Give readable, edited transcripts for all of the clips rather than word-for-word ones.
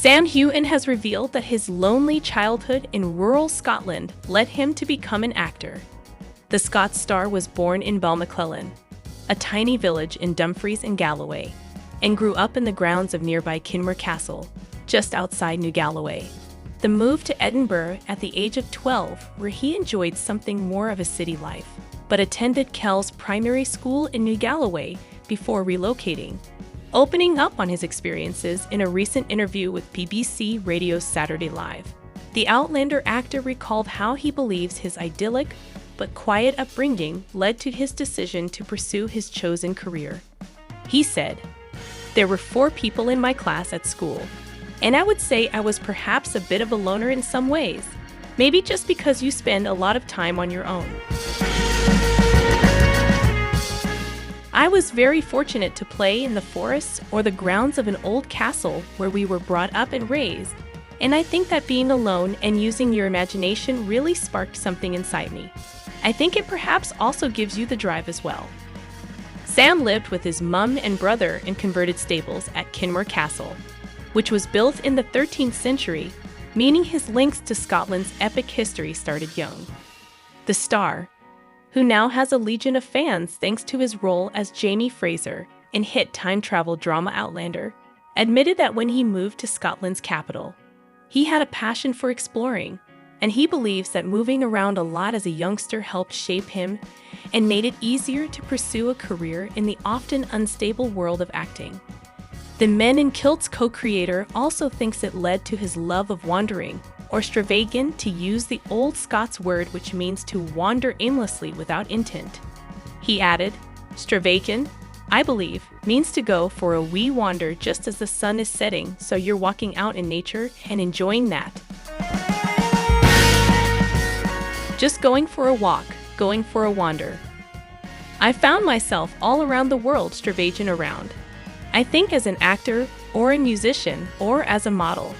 Sam Heughan has revealed that his lonely childhood in rural Scotland led him to become an actor. The Scots star was born in Balmaclellan, a tiny village in Dumfries and Galloway, and grew up in the grounds of nearby Kinmure Castle, just outside New Galloway. The move to Edinburgh at the age of 12, where he enjoyed something more of a city life, but attended Kells Primary School in New Galloway before relocating, opening up on his experiences in a recent interview with BBC Radio's Saturday Live. The Outlander actor recalled how he believes his idyllic but quiet upbringing led to his decision to pursue his chosen career. He said, "There were 4 people in my class at school, and I would say I was perhaps a bit of a loner in some ways, maybe just because you spend a lot of time on your own. I was very fortunate to play in the forests or the grounds of an old castle where we were brought up and raised, and I think that being alone and using your imagination really sparked something inside me. I think it perhaps also gives you the drive as well." Sam lived with his mum and brother in converted stables at Kinmure Castle, which was built in the 13th century, meaning his links to Scotland's epic history started young. The star, who now has a legion of fans thanks to his role as Jamie Fraser in hit time travel drama Outlander, admitted that when he moved to Scotland's capital, he had a passion for exploring, and he believes that moving around a lot as a youngster helped shape him and made it easier to pursue a career in the often unstable world of acting. The Men in Kilts co-creator also thinks it led to his love of wandering, or stravagan, to use the old Scots word which means to wander aimlessly without intent. He added, "Stravagan, I believe, means to go for a wee wander just as the sun is setting, so you're walking out in nature and enjoying that. Just going for a walk, going for a wander. I found myself all around the world stravagan around. I think as an actor, or a musician, or as a model,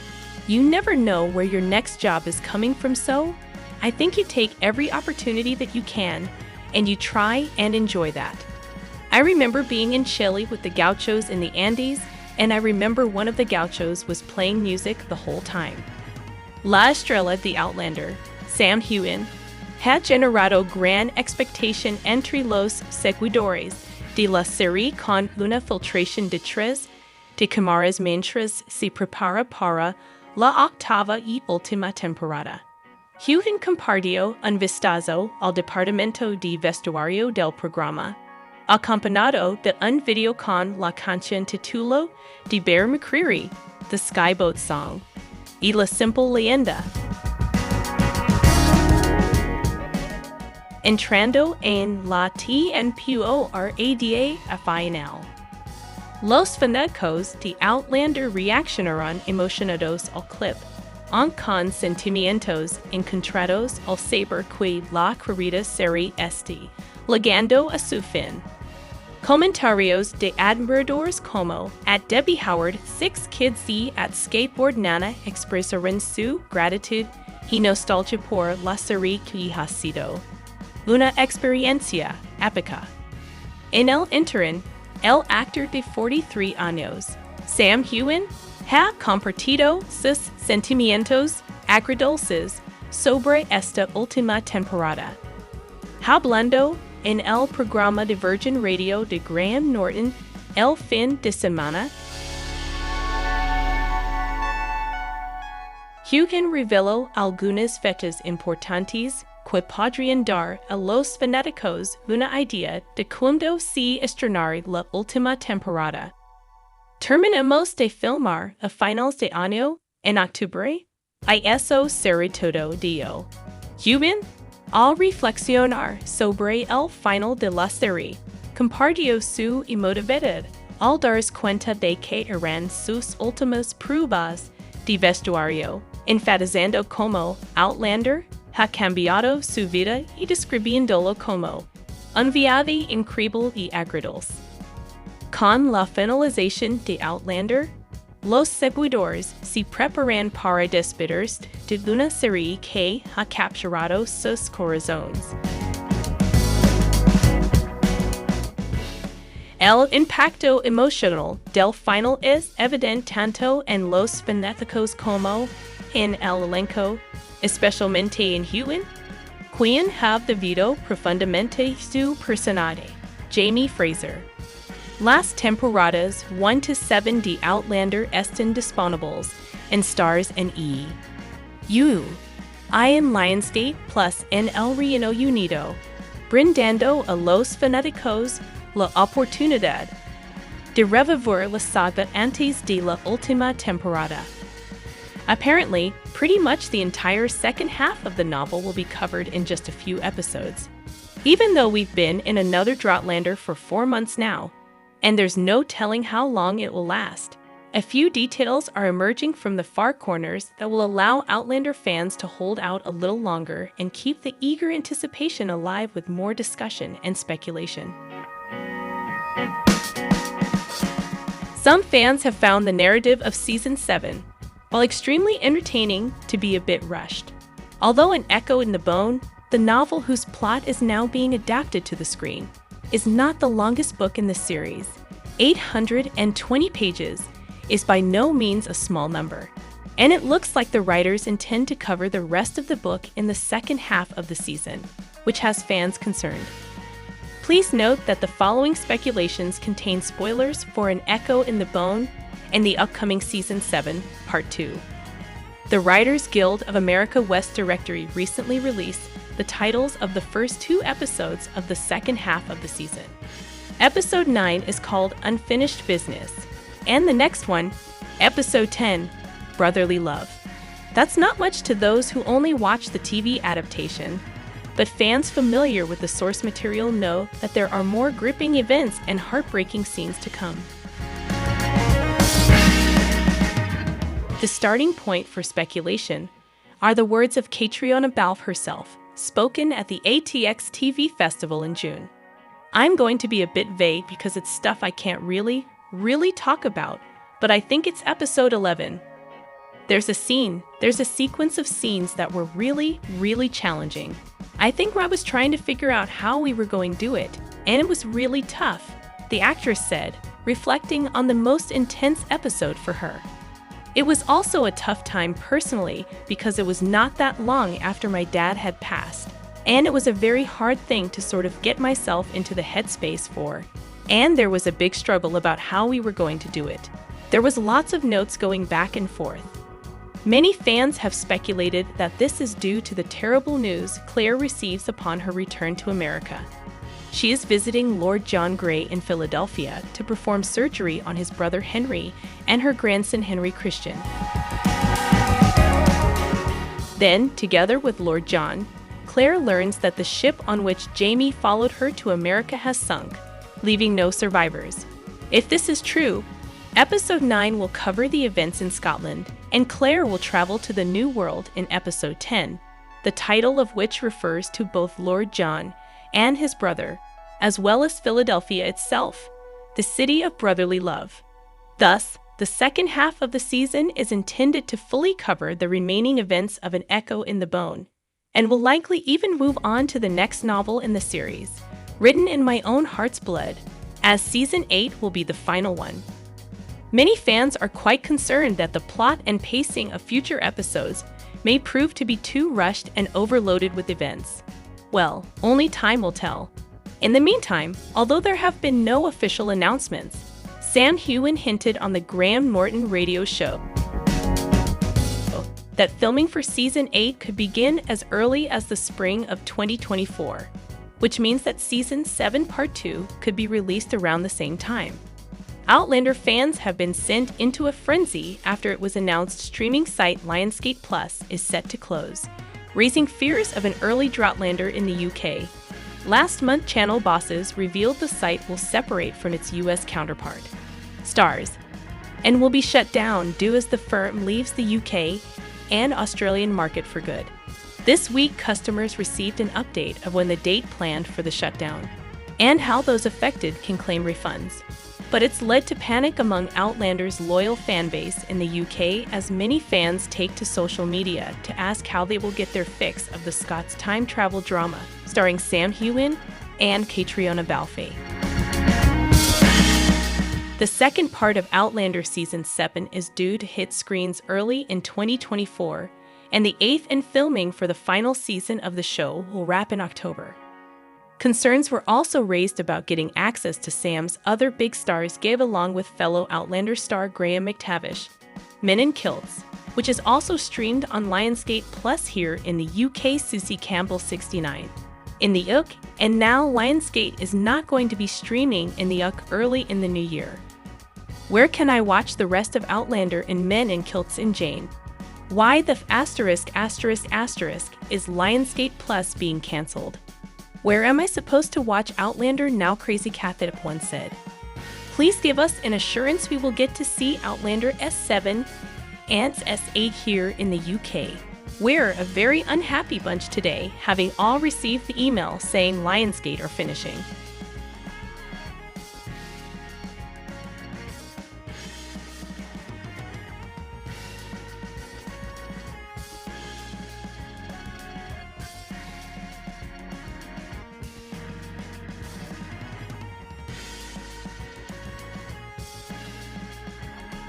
you never know where your next job is coming from, so I think you take every opportunity that you can, and you try and enjoy that. I remember being in Chile with the gauchos in the Andes, and I remember one of the gauchos was playing music the whole time." La Estrella de Outlander, Sam Heughan, ha generado gran expectación entre los seguidores de la serie con una filtración de 3 de cámaras mientras se prepara para la octava y última temporada. Heughan compartió un vistazo al departamento de vestuario del programa, acompañado de un video con la canción título de Bear McCreary, The Skyboat Song, y La Simple Leyenda. Entrando en la temporada final. Los fanáticos de Outlander reaccionaron emocionados al clip, con sentimientos encontrados al saber que la querida serie está llegando a su fin. Comentarios de admiradores como at Debbie Howard 6 Kids y at Skateboard Nana expresaron su gratitud y nostalgia por la serie que ha sido una experiencia épica. En el interín, el actor de 43 años, Sam Heughan, ha compartido sus sentimientos agridulces sobre esta última temporada. Hablando en el programa de Virgin Radio de Graham Norton el fin de semana, Heughan reveló algunas fechas importantes que podrían dar a los fanáticos una idea de cuándo se estrenar la última temporada. Terminamos de filmar a finales de año en octubre. A eso será todo dio. Heughan, al reflexionar sobre el final de la serie, compartió su emotividad al darse cuenta de que eran sus últimas pruebas de vestuario, enfatizando como Outlander ha cambiado su vida y describiéndolo como un viaje increíble y agridulce. Con la finalización de Outlander, los seguidores se preparan para despedirse de una serie que ha capturado sus corazones. El impacto emocional del final es evidente tanto en los fanáticos como en el elenco, especialmente en Heughan, quien have debido profundamente su personaje, Jamie Fraser. Las temporadas 1 to 7 de Outlander están disponibles en Stars and E! U. I en Lionsgate Plus en el Reino Unido, brindando a los fanáticos la oportunidad de revivir la saga antes de la última temporada. Apparently, pretty much the entire second half of the novel will be covered in just a few episodes. Even though we've been in another Outlander for 4 months now, and there's no telling how long it will last, a few details are emerging from the far corners that will allow Outlander fans to hold out a little longer and keep the eager anticipation alive with more discussion and speculation. Some fans have found the narrative of Season 7, while extremely entertaining, to be a bit rushed. Although an echo in the bone, the novel whose plot is now being adapted to the screen is not the longest book in the series. 820 pages is by no means a small number, and it looks like the writers intend to cover the rest of the book in the second half of the season, which has fans concerned. Please note that the following speculations contain spoilers for An Echo in the Bone and the upcoming Season 7, Part 2. The Writers Guild of America West Directory recently released the titles of the first 2 episodes of the second half of the season. Episode 9 is called Unfinished Business, and the next one, Episode 10, Brotherly Love. That's not much to those who only watch the TV adaptation, but fans familiar with the source material know that there are more gripping events and heartbreaking scenes to come. The starting point for speculation are the words of Catriona Balfe herself, spoken at the ATX TV Festival in June. I'm going to be a bit vague because it's stuff I can't really talk about, but I think it's episode 11. There's a sequence of scenes that were really challenging. I think Rob was trying to figure out how we were going to do it, and it was really tough, the actress said, reflecting on the most intense episode for her. It was also a tough time personally because it was not that long after my dad had passed, and it was a very hard thing to sort of get myself into the headspace for, and there was a big struggle about how we were going to do it. There was lots of notes going back and forth. Many fans have speculated that this is due to the terrible news Claire receives upon her return to America. She is visiting Lord John Grey in Philadelphia to perform surgery on his brother Henry and her grandson Henry Christian. Then, together with Lord John, Claire learns that the ship on which Jamie followed her to America has sunk, leaving no survivors. If this is true, Episode 9 will cover the events in Scotland, and Claire will travel to the New World in Episode 10, the title of which refers to both Lord John and his brother, as well as Philadelphia itself, the city of brotherly love. Thus, the second half of the season is intended to fully cover the remaining events of An Echo in the Bone, and will likely even move on to the next novel in the series, written in my own heart's blood, as Season 8 will be the final one. Many fans are quite concerned that the plot and pacing of future episodes may prove to be too rushed and overloaded with events. Well, only time will tell. In the meantime, although there have been no official announcements, Sam Heughan hinted on the Graham Norton radio show that filming for Season 8 could begin as early as the spring of 2024, which means that Season 7 Part 2 could be released around the same time. Outlander fans have been sent into a frenzy after it was announced streaming site Lionsgate Plus is set to close, raising fears of an early Outlander in the UK. Last month, channel bosses revealed the site will separate from its US counterpart, Stars, and will be shut down due as the firm leaves the UK and Australian market for good. This week, customers received an update of when the date planned for the shutdown, and how those affected can claim refunds. But it's led to panic among Outlander's loyal fanbase in the UK as many fans take to social media to ask how they will get their fix of the Scots time travel drama starring Sam Heughan and Catriona Balfe. The second part of Outlander Season 7 is due to hit screens early in 2024, and the eighth and filming for the final season of the show will wrap in October. Concerns were also raised about getting access to Sam's other big stars gave along with fellow Outlander star Graham McTavish, Men in Kilts, which is also streamed on Lionsgate Plus here in the UK. Susie Campbell 69. In the UK, and now Lionsgate is not going to be streaming in the UK early in the new year. Where can I watch the rest of Outlander and Men in Kilts and Jane? Why the ***** is Lionsgate Plus being cancelled? Where am I supposed to watch Outlander now? Crazy Catholic once said. Please give us an assurance we will get to see Outlander S7 and S8 here in the UK. We're a very unhappy bunch today, having all received the email saying Lionsgate are finishing.